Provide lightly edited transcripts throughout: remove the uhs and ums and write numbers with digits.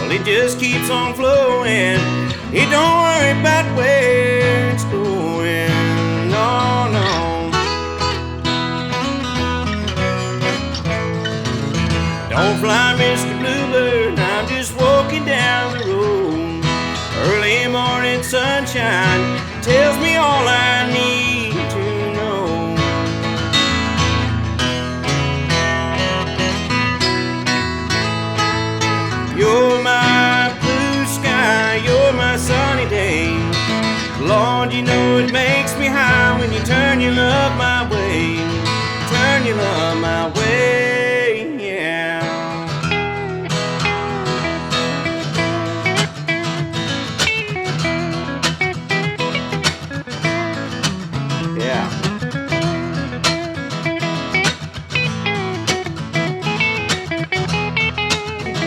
Well, it just keeps on flowing. It don't worry about where it's going. No, no. Don't fly, Mr. Bluebird, I'm just walking down the road. Early morning sunshine tells me all I need to know. You're my blue sky, you're my sunny day. Lord, you know it makes me high when you turn your love my way. Turn your love my way, yeah. Yeah.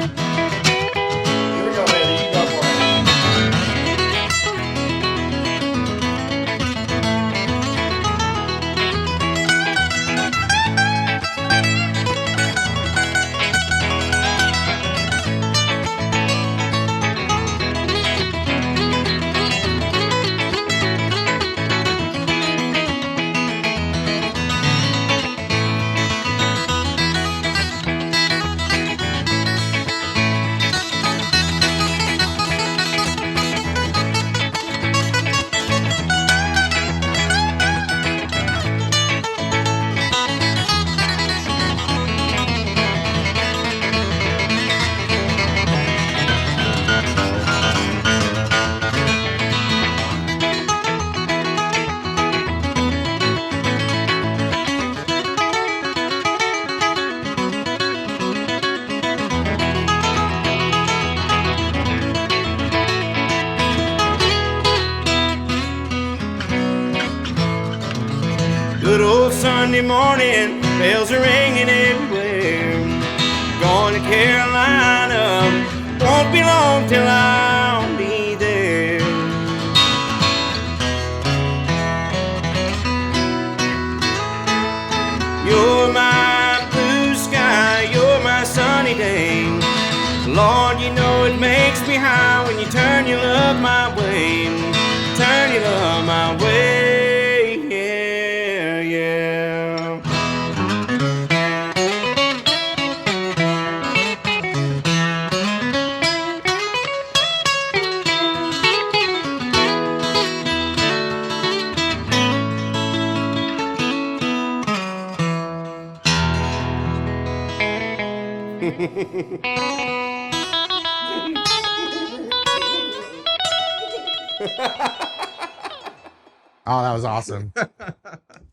Here we go, baby. You go for it. Good old Sunday morning, bells are ringing everywhere. Going to Carolina, won't be long till I'll be there. You're my blue sky, you're my sunny day. Lord, you know it makes me high when you turn your love my way. Turn your love my way, yeah, yeah. Oh, that was awesome.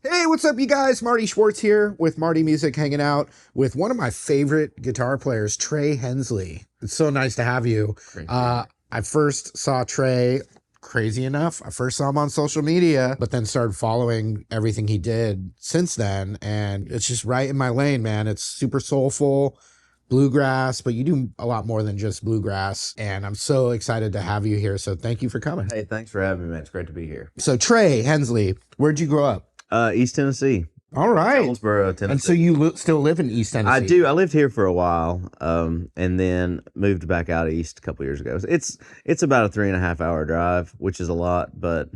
Hey, what's up, you guys? Marty Schwartz here with Marty Music, hanging out with one of my favorite guitar players, Trey Hensley. It's so nice to have you. I first saw Trey, crazy enough, I first saw him on social media, but then started following everything he did since then, and it's just right in my lane, man. It's super soulful, bluegrass, but you do a lot more than just bluegrass, and I'm so excited to have you here, so thank you for coming. Hey, thanks for having me, man. It's great to be here. So Trey Hensley, where'd you grow up? East Tennessee. All right. Jonesboro, Tennessee. And so you still live in East Tennessee? I do. I lived here for a while, and then moved back out east a couple years ago. It's about a 3.5 hour drive, which is a lot, but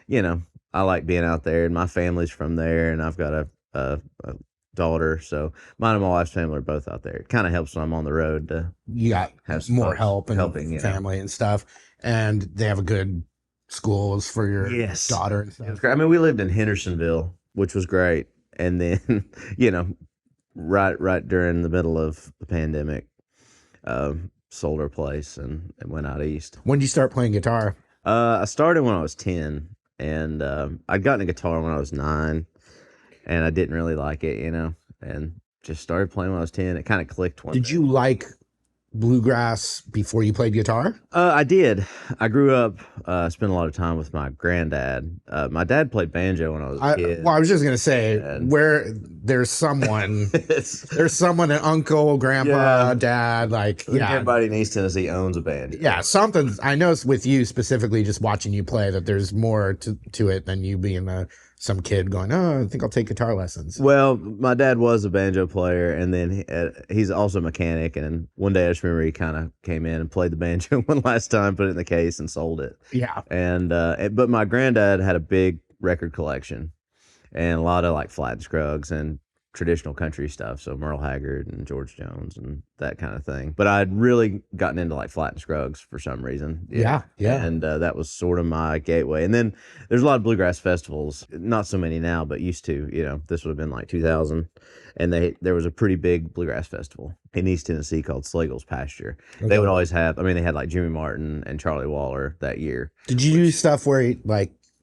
you know, I like being out there, and my family's from there, and I've got a daughter, so mine and my wife's family are both out there. It kind of helps when I'm on the road to you got have some more folks help and helping, family and stuff, and they have a good schools for your daughter and It was stuff. great. I mean, we lived in Hendersonville, which was great, and then you know, right during the middle of the pandemic, sold our place and went out east. When did you start playing guitar? I started when I was 10, and I'd gotten a guitar when I was 9, and I didn't really like it, you know, and just started playing when I was 10. It kind of clicked one Did day. you like bluegrass before you played guitar? I did. I grew up, spent a lot of time with my granddad. My dad played banjo when I was a kid. Well, I was just gonna say, And- where there's someone, an uncle, grandpa, Yeah. dad, like, I think yeah, everybody in East Tennessee owns a banjo. yeah, something. I know with you specifically, just watching you play, that there's more to it than you being a some kid going, oh, I think I'll take guitar lessons. Well, my dad was a banjo player, and then he's also a mechanic. And one day I just remember he kind of came in and played the banjo one last time, put it in the case, and sold it. Yeah. And but my granddad had a big record collection and a lot of like Flat and Scruggs and traditional country stuff, so Merle Haggard and George Jones and that kind of thing. But I'd really gotten into like Flat and Scruggs for some reason. Yeah. And that was sort of my gateway. And then there's a lot of bluegrass festivals, not so many now, but used to. This would have been like 2000, and there was a pretty big bluegrass festival in East Tennessee called Slagle's Pasture. Okay. They would always have. I mean, they had like Jimmy Martin and Charlie Waller that year. Did you do stuff where it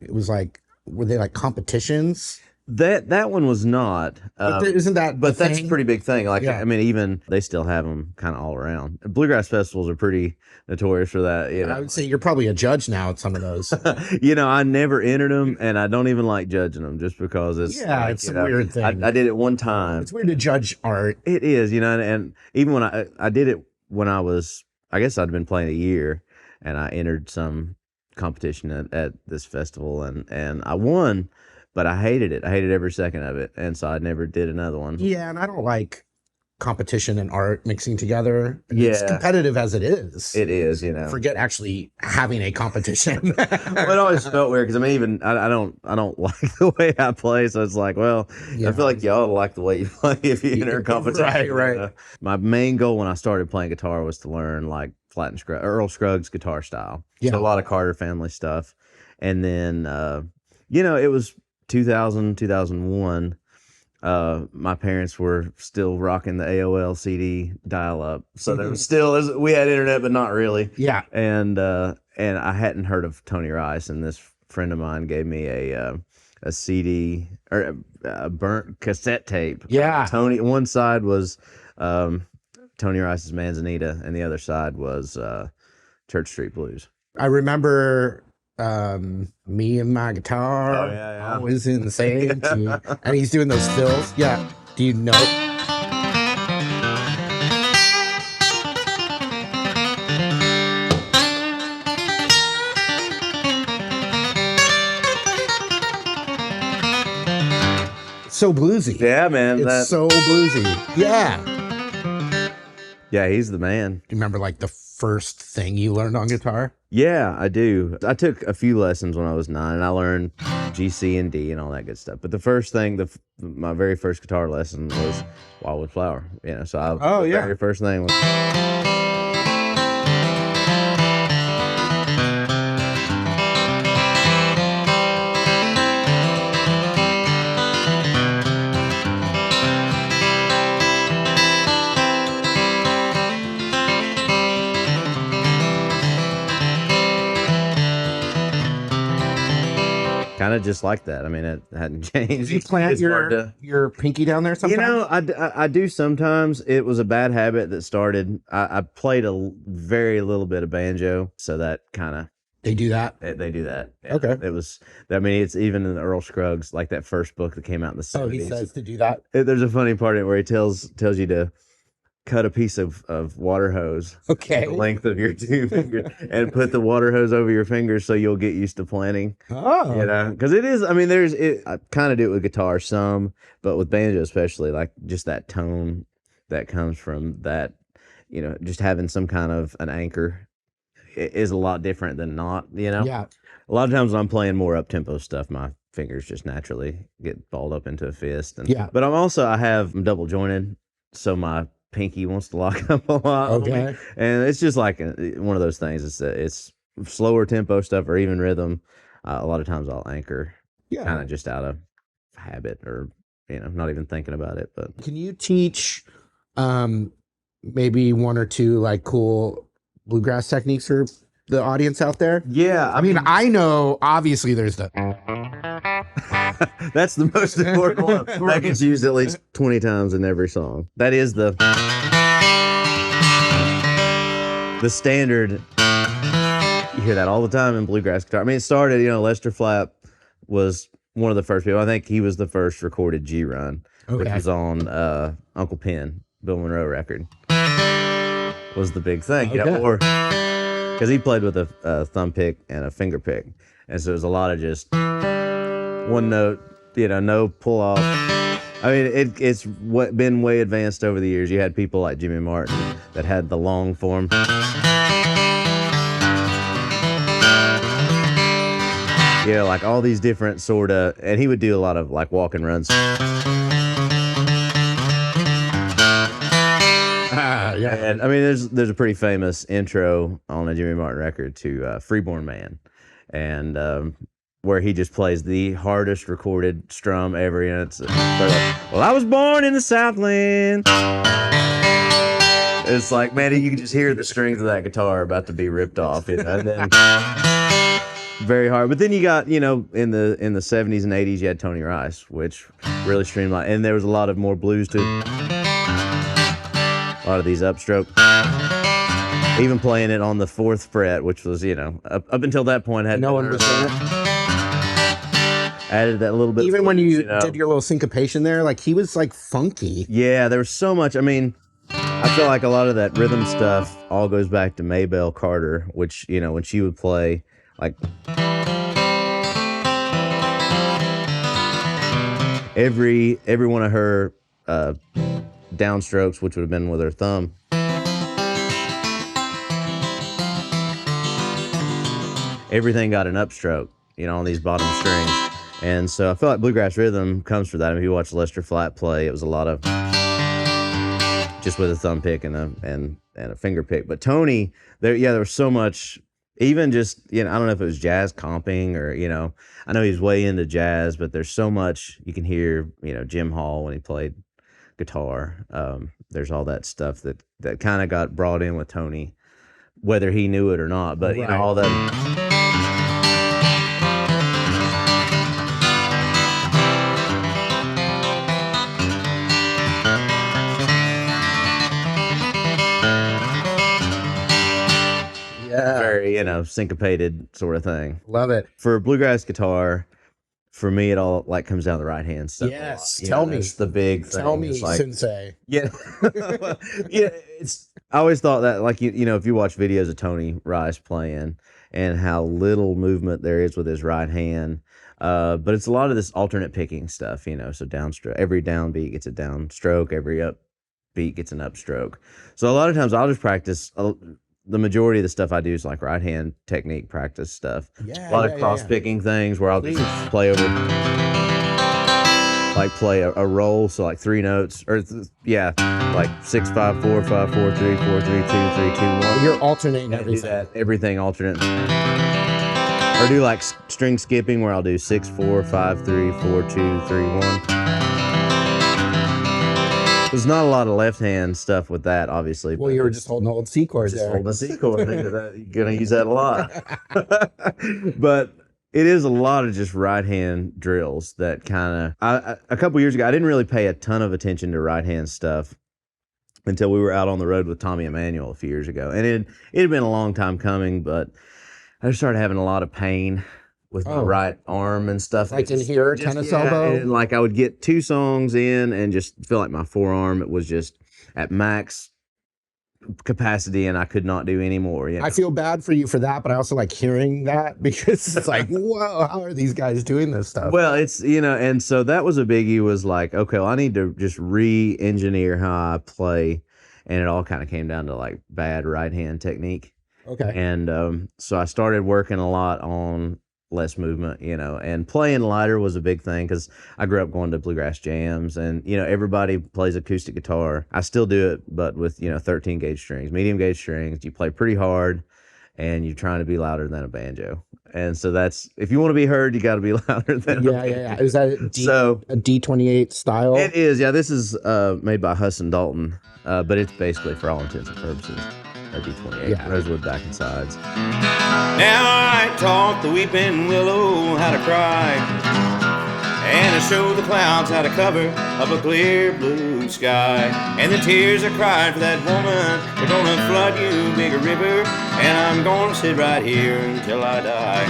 was like, were they like competitions? That one was not. Isn't that? But that's a thing? pretty big thing. Like, yeah. I mean, even they still have them kind of all around. Bluegrass festivals are pretty notorious for that. I would say you're probably a judge now at some of those. I never entered them, and I don't even like judging them just because it's it's a weird thing. I did it one time. It's weird to judge art. It is, and even when I did it when I was, I guess I'd been playing a year, and I entered some competition at this festival, and I won. But I hated it. I hated every second of it. And so I never did another one. Yeah, and I don't like competition and art mixing together. Yeah. It's competitive as it is. It is, Forget actually having a competition. Well, it always felt weird because I mean, I don't like the way I play. So it's like, well, I feel like y'all like the way you play if you enter a competition. Right. My main goal when I started playing guitar was to learn like Flat and Scruggs, Earl Scruggs guitar style. Yeah. So a lot of Carter family stuff. And then, it was 2000, 2001, my parents were still rocking the AOL CD dial-up, so there was we had internet, but not really. Yeah. And I hadn't heard of Tony Rice, and this friend of mine gave me a CD or a burnt cassette tape. Yeah. Tony. One side was Tony Rice's Manzanita, and the other side was Church Street Blues. I remember me and my guitar always in the same key, and he's doing those fills. Yeah. Do you know? So bluesy. Yeah, man. It's so bluesy. Yeah. Yeah, he's the man. Do you remember like the first thing you learned on guitar? Yeah, I do. I took a few lessons when I was 9, and I learned G, C, and D and all that good stuff. But the first thing, my very first guitar lesson was Wildwood Flower. So the very first thing was. Kind of just like that. I mean, it hadn't changed. Did you plant your pinky down there sometimes? I do sometimes. It was a bad habit that started. I played a very little bit of banjo, so that kind of. They do that? They do that. Yeah. Okay. It was, I mean, it's even in the Earl Scruggs, like that first book that came out in the 70s. Oh, he says to do that? There's a funny part in it where he tells you to cut a piece of water hose, the length of your 2 fingers, and put the water hose over your fingers so you'll get used to planting. Oh, because it is. I mean, I kind of do it with guitar some, but with banjo especially, like just that tone that comes from that, just having some kind of an anchor is a lot different than not. Yeah. A lot of times when I'm playing more up tempo stuff, my fingers just naturally get balled up into a fist. But I'm double jointed, so my pinky wants to lock up a lot. Okay. And it's just like one of those things. It's slower tempo stuff or even rhythm. A lot of times I'll anchor kind of just out of habit or, not even thinking about it. But can you teach maybe one or two like cool bluegrass techniques for the audience out there? Yeah. I mean, I know obviously there's the. That's the most important one. That gets used at least 20 times in every song. That is the standard. You hear that all the time in bluegrass guitar. I mean, it started, Lester Flapp was one of the first people. I think he was the first recorded G-Run, which was on Uncle Pen, Bill Monroe record. Was the big thing. Or because he played with a thumb pick and a finger pick. And so it was a lot of just one note, no pull off. I mean, it's been way advanced over the years. You had people like Jimmy Martin that had the long form. Like all these different and he would do a lot of like walk and runs. Yeah. And I mean, there's a pretty famous intro on a Jimmy Martin record to Freeborn Man, and where he just plays the hardest recorded strum ever. It's like, well, I was born in the Southland. It's like, man, you can just hear the strings of that guitar about to be ripped off, and then very hard. But then you got, in the 70s and 80s, you had Tony Rice, which really streamlined, and there was a lot of more blues to it. A lot of these upstroke, even playing it on the 4th fret, which was, up until that point had no one was there. Added that little bit. Even when you did your little syncopation there, like he was like funky. Yeah, there was so much. I mean, I feel like a lot of that rhythm stuff all goes back to Maybelle Carter, which, when she would play like every one of her downstrokes, which would have been with her thumb, everything got an upstroke, on these bottom strings. And so I feel like bluegrass rhythm comes from that. I mean, if you watch Lester Flatt play, it was a lot of just with a thumb pick and a finger pick. But Tony, there was so much, even just, I don't know if it was jazz comping or, I know he's way into jazz, but there's so much you can hear, Jim Hall when he played guitar. There's all that stuff that kind of got brought in with Tony, whether he knew it or not, but right. All that. Very, syncopated sort of thing. Love it. For bluegrass guitar, for me, it all like comes down to the right hand stuff. Yes, tell me. It's the big thing. Tell me, like, sensei. Yeah, I always thought that, like, if you watch videos of Tony Rice playing and how little movement there is with his right hand, but it's a lot of this alternate picking stuff. So downstroke, every downbeat gets a downstroke, every upbeat gets an upstroke. So a lot of times I'll just practice. The majority of the stuff I do is like right hand technique practice stuff. Yeah, a lot of cross picking things where I'll just play over, like play a roll, so like 3 notes, or like 6 5 4 5 4 3 4 3 2 3 2 1. You're alternating everything. Do that, everything alternate. Or do like string skipping where I'll do 6 4 5 3 4 2 3 1. There's not a lot of left hand stuff with that, obviously. Well, you were just holding old C chords there. Holding a C chord. You're gonna use that a lot. But it is a lot of just right hand drills that kind of. A couple years ago, I didn't really pay a ton of attention to right hand stuff until we were out on the road with Tommy Emmanuel a few years ago, and it had been a long time coming, but I just started having a lot of pain with my right arm and stuff. Like in here, tennis elbow? And like I would get 2 songs in and just feel like my forearm, it was just at max capacity and I could not do any more. I feel bad for you for that, but I also like hearing that because it's like, whoa, how are these guys doing this stuff? Well, it's, and so that was a biggie, was like, okay, well, I need to just re-engineer how I play. And it all kind of came down to like bad right hand technique. Okay. And so I started working a lot on less movement, and playing lighter was a big thing because I grew up going to bluegrass jams and, everybody plays acoustic guitar. I still do it, but with, 13 gauge strings, medium gauge strings. You play pretty hard and you're trying to be louder than a banjo. And so that's, if you want to be heard, you got to be louder than a banjo. Yeah. Is that a D28 style? It is, yeah. This is made by Husson Dalton, but it's basically, for all intents and purposes, a D28, rosewood back and sides. Now I taught the weeping willow how to cry, and I showed the clouds how to cover up a clear blue sky. And the tears I cried for that woman, they're gonna flood you bigger river, and I'm gonna sit right here until I die.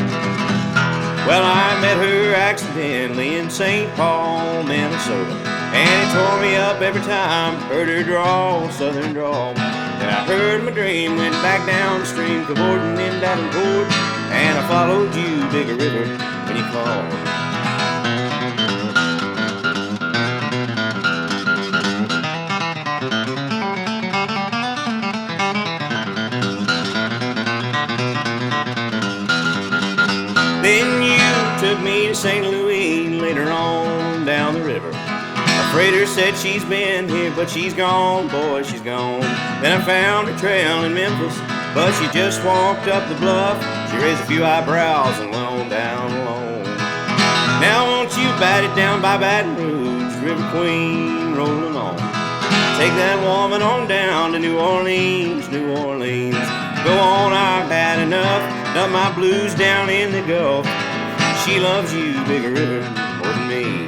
Well, I met her accidentally in St. Paul, Minnesota, and it tore me up every time, heard her drawl, southern drawl. And I heard my dream, went back downstream, cavorting in Davenport, and I followed you, bigger river, when you called. Freighter said she's been here, but she's gone, boy, she's gone. Then I found her trail in Memphis, but she just walked up the bluff. She raised a few eyebrows and went on down alone. Now won't you bat it down by Baton Rouge, River Queen, rolling on. Take that woman on down to New Orleans, New Orleans. Go on, I've had enough, dump my blues down in the Gulf. She loves you, Big River, more than me.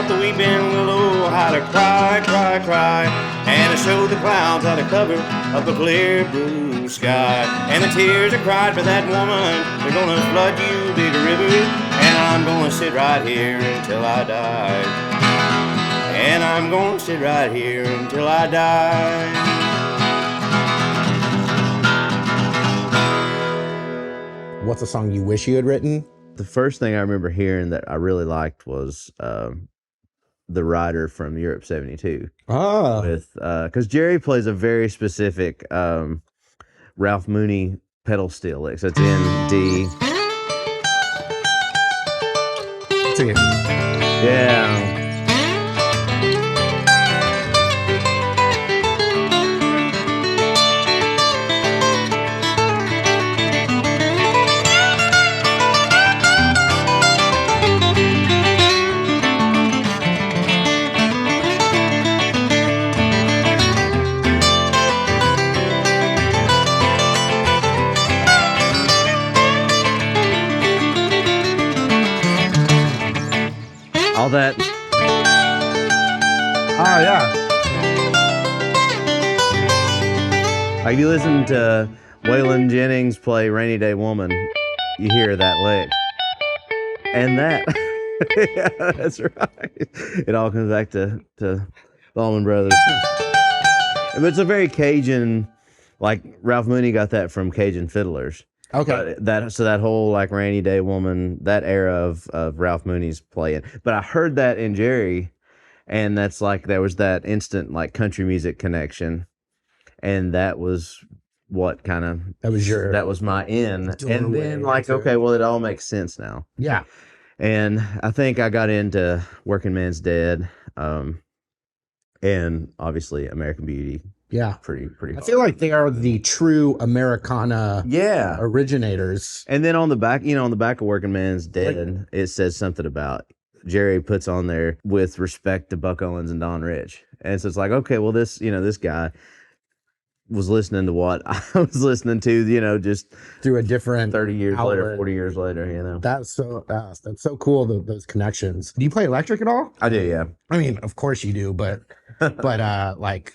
The weeping willow how to cry, cry, cry, and to show the clouds how to cover up a clear blue sky. And the tears are cried by that woman, they're gonna flood you, Big River, and I'm gonna sit right here until I die. And I'm gonna sit right here until I die. What's a song you wish you had written? The first thing I remember hearing that I really liked was the Rider from Europe 72. Ah. With because Jerry plays a very specific Ralph Mooney pedal steel licks. It's in D. Sing it. Yeah. All that. Oh, yeah. Like, you listen to Waylon Jennings play Rainy Day Woman, you hear that lick. And that. Yeah, that's right. It all comes back to the Allman Brothers. But it's a very Cajun, like, Ralph Mooney got that from Cajun fiddlers. Okay. That whole like Rainy Day Woman, that era of Ralph Mooney's playing. But I heard that in Jerry, and that's like there was that instant like country music connection, and that was what kind of that was my in. And then like okay, well it all makes sense now. Yeah. And I think I got into Working Man's Dead, and obviously American Beauty. Yeah. Pretty I feel like they are the true Americana originators. And then on the back, on the back of Working Man's Dead, it says something about Jerry puts on there with respect to Buck Owens and Don Rich. And so it's like, okay, well this, this guy was listening to what I was listening to, just through a different 30 years later, 40 years later, That's so cool, those connections. Do you play electric at all? I do, yeah. I mean, of course you do, but like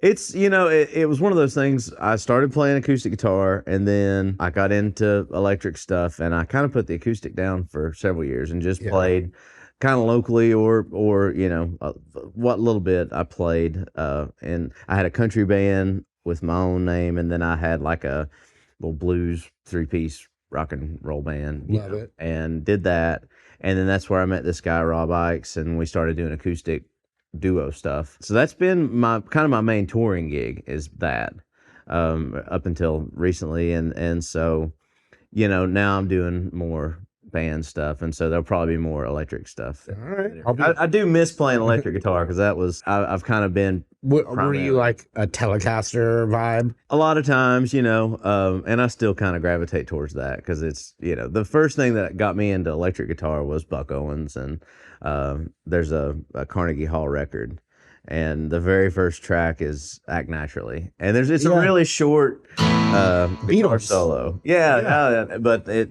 it's, it was one of those things. I started playing acoustic guitar and then I got into electric stuff and I kind of put the acoustic down for several years and just played kind of locally or what little bit I played. And I had a country band with my own name, and then I had like a little blues 3-piece rock and roll band. Love it. And did that. And then that's where I met this guy, Rob Ikes, and we started doing acoustic duo stuff. So that's been my main touring gig is that up until recently. And so, now I'm doing more band stuff. And so there'll probably be more electric stuff. All right. I do miss playing electric guitar because I've kind of been Were you like a Telecaster vibe? A lot of times, and I still kind of gravitate towards that because it's, the first thing that got me into electric guitar was Buck Owens, and there's a Carnegie Hall record, and the very first track is Act Naturally, and it's a really short guitar solo. But it.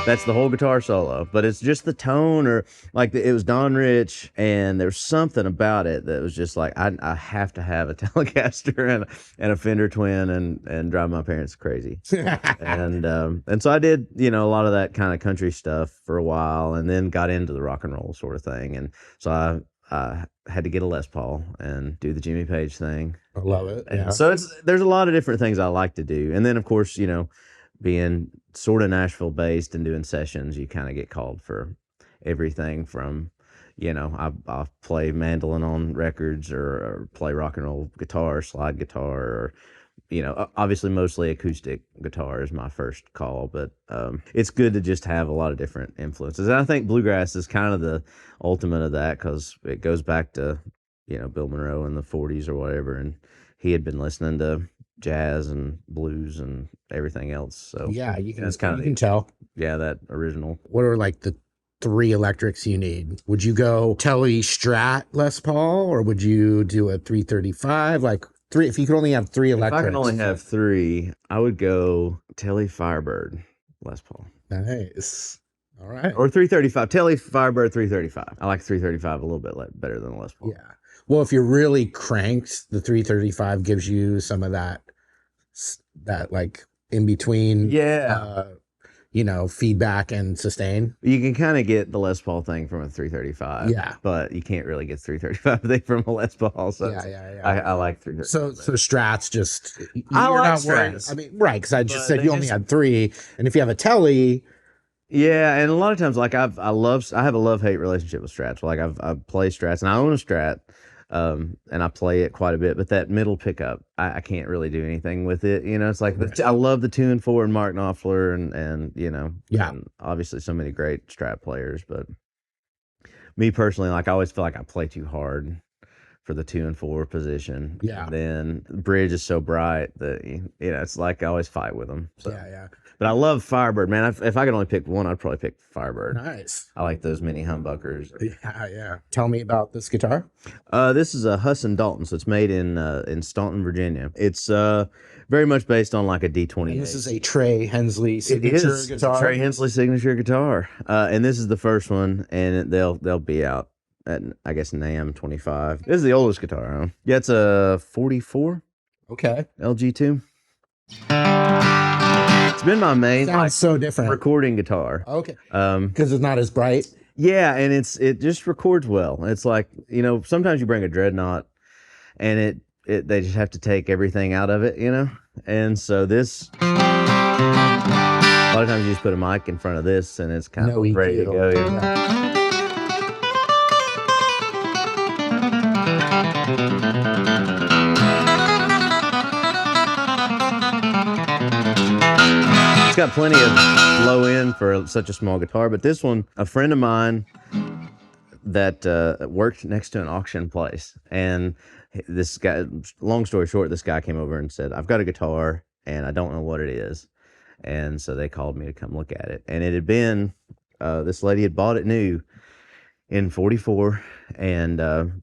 That's the whole guitar solo, but it's just the tone, or like it was Don Rich, and there's something about it that was just like I have to have a Telecaster and a Fender Twin and drive my parents crazy, and so I did a lot of that kind of country stuff for a while, and then got into the rock and roll sort of thing, and so I had to get a Les Paul and do the Jimmy Page thing. I love it. And so there's a lot of different things I like to do, and then of course being sort of Nashville based and doing sessions, you kind of get called for everything from, I play mandolin on records or play rock and roll guitar, slide guitar, or, obviously mostly acoustic guitar is my first call, but it's good to just have a lot of different influences. And I think bluegrass is kind of the ultimate of that because it goes back to, Bill Monroe in the 40s or whatever, and he had been listening to jazz and blues and everything else. So yeah, you can tell. Yeah, that original. What are like the 3 electrics you need? Would you go Tele Strat Les Paul, or would you do a 335? Like 3, if you could only have 3 electrics. If I can only have 3, I would go Tele Firebird Les Paul. Nice. All right. Or 335. Tele Firebird 335. I like 335 a little bit better than Les Paul. Yeah. Well, if you're really cranked, the 335 gives you some of that like in between, feedback and sustain. You can kind of get the Les Paul thing from a 335, but you can't really get 335 thing from a Les Paul. So I like 335. So Strats just I like Strats. I mean, right? Because I just said you only had 3, and if you have a Tele. Yeah, and a lot of times, like I have a love-hate relationship with Strats. Like I play Strats, and I own a Strat. And I play it quite a bit, but that middle pickup, I can't really do anything with it. It's like I love the 2 and 4 and Mark Knopfler and and obviously so many great Strat players. But me personally, like I always feel like I play too hard for the 2 and 4 position. Yeah. And then the bridge is so bright that it's like I always fight with them. So. Yeah. But I love Firebird, man. If I could only pick one, I'd probably pick Firebird. Nice. I like those mini humbuckers. Yeah. Tell me about this guitar. This is a Husson Dalton, so it's made in Staunton, Virginia. It's very much based on like a D28. And this is a Trey Hensley signature guitar. Trey Hensley signature guitar, and this is the first one, and they'll be out at I guess NAMM 25. This is the oldest guitar I own. Yeah, it's a 44. Okay. LG2. It's been my main sounds so different recording guitar. Okay. Because it's not as bright. Yeah, and it just records well. It's like sometimes you bring a dreadnought, and they just have to take everything out of it, And so this, a lot of times you just put a mic in front of this, and it's kind of ready to go. It's got plenty of low end for such a small guitar, but this one, a friend of mine that worked next to an auction place, and this guy, long story short, this guy came over and said, I've got a guitar and I don't know what it is. And so they called me to come look at it. And it had been, this lady had bought it new in 44 and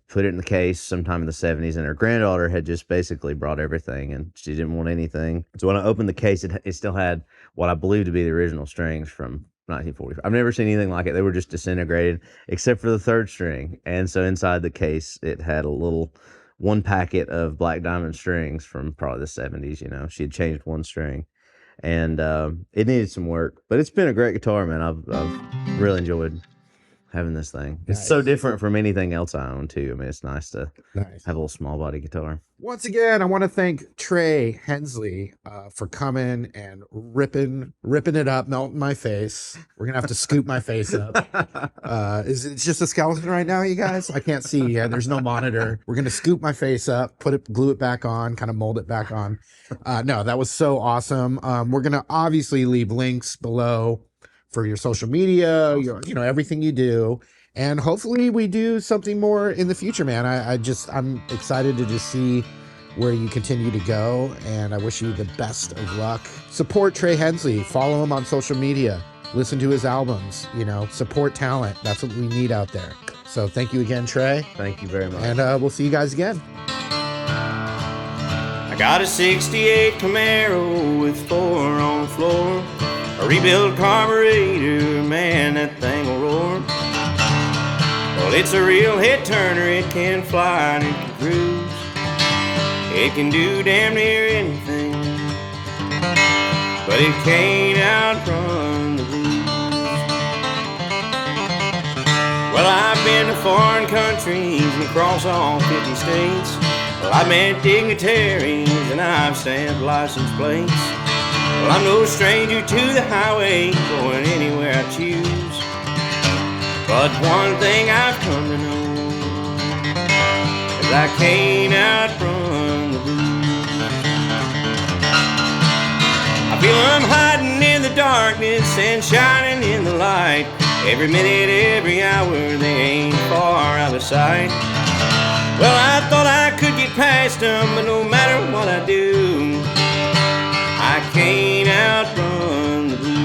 put it in the case sometime in the 70s. And her granddaughter had just basically brought everything and she didn't want anything. So when I opened the case, it still had what I believe to be the original strings from 1944. I've never seen anything like it. They were just disintegrated except for the third string. And so inside the case, it had a little one packet of black diamond strings from probably the 70s. You know, she had changed one string and it needed some work, but it's been a great guitar, man. I've really enjoyed having this thing. It's so different from anything else I own too. I mean, it's nice to have a little small body guitar. Once again, I want to thank Trey Hensley for coming and ripping it up, melting my face. We're gonna have to scoop my face up. Is it just a skeleton right now, you guys? I can't see. Yeah, there's no monitor. We're gonna scoop my face up, glue it back on, kind of mold it back on. No, that was so awesome. We're gonna obviously leave links below for your social media, you know, everything you do. And hopefully we do something more in the future, man. I'm excited to just see where you continue to go, and I wish you the best of luck. Support Trey Hensley. Follow him on social media. Listen to his albums. Support talent. That's what we need out there. So thank you again, Trey. Thank you very much. And we'll see you guys again. I got a 68 Camaro with 4 on the floor. A rebuilt carburetor, man, that thing will roar. Well, it's a real head turner. It can fly and it can cruise. It can do damn near anything, but it can't outrun the blues. Well, I've been to foreign countries and across all 50 states. Well, I've met dignitaries and I've stamped license plates. Well, I'm no stranger to the highway, going anywhere I choose. But one thing I've come to know is I can't outrun the blues. I feel I'm hiding in the darkness and shining in the light. Every minute, every hour, they ain't far out of sight. Well, I thought I could get past them, but no matter what I do, I can't outrun the blues.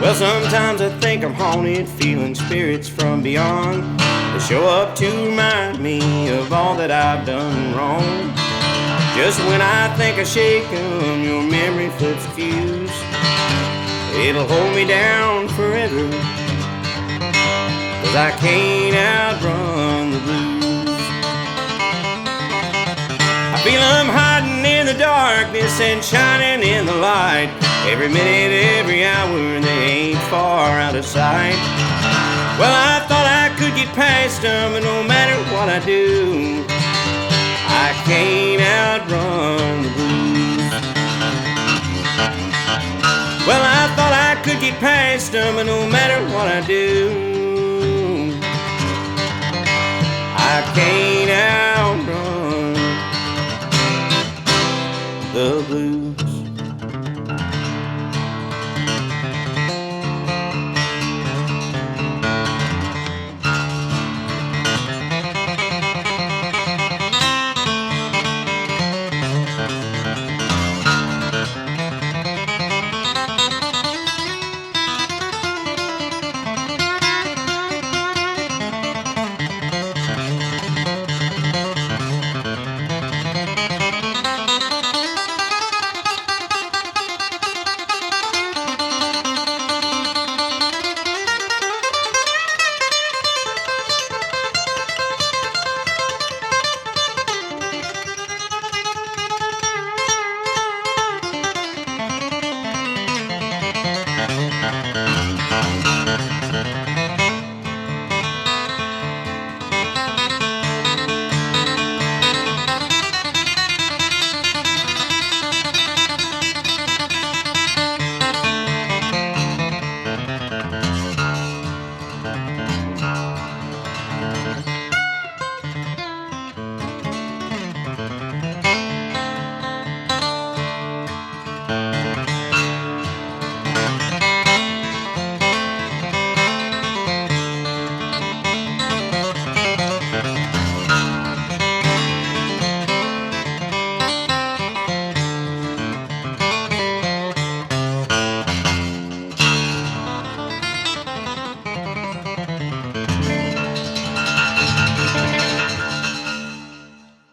Well, sometimes I think I'm haunted, feeling spirits from beyond. They show up to remind me of all that I've done wrong. Just when I think I shake them, your memory flips a fuse. It'll hold me down forever, 'cause I can't outrun the blues. I feel I'm hiding in the darkness and shining in the light. Every minute, every hour, they ain't far out of sight. Well, I thought I could get past them, and no matter what I do, I can't outrun the blues. Well, I thought I could get past them, and no matter what I do, I can't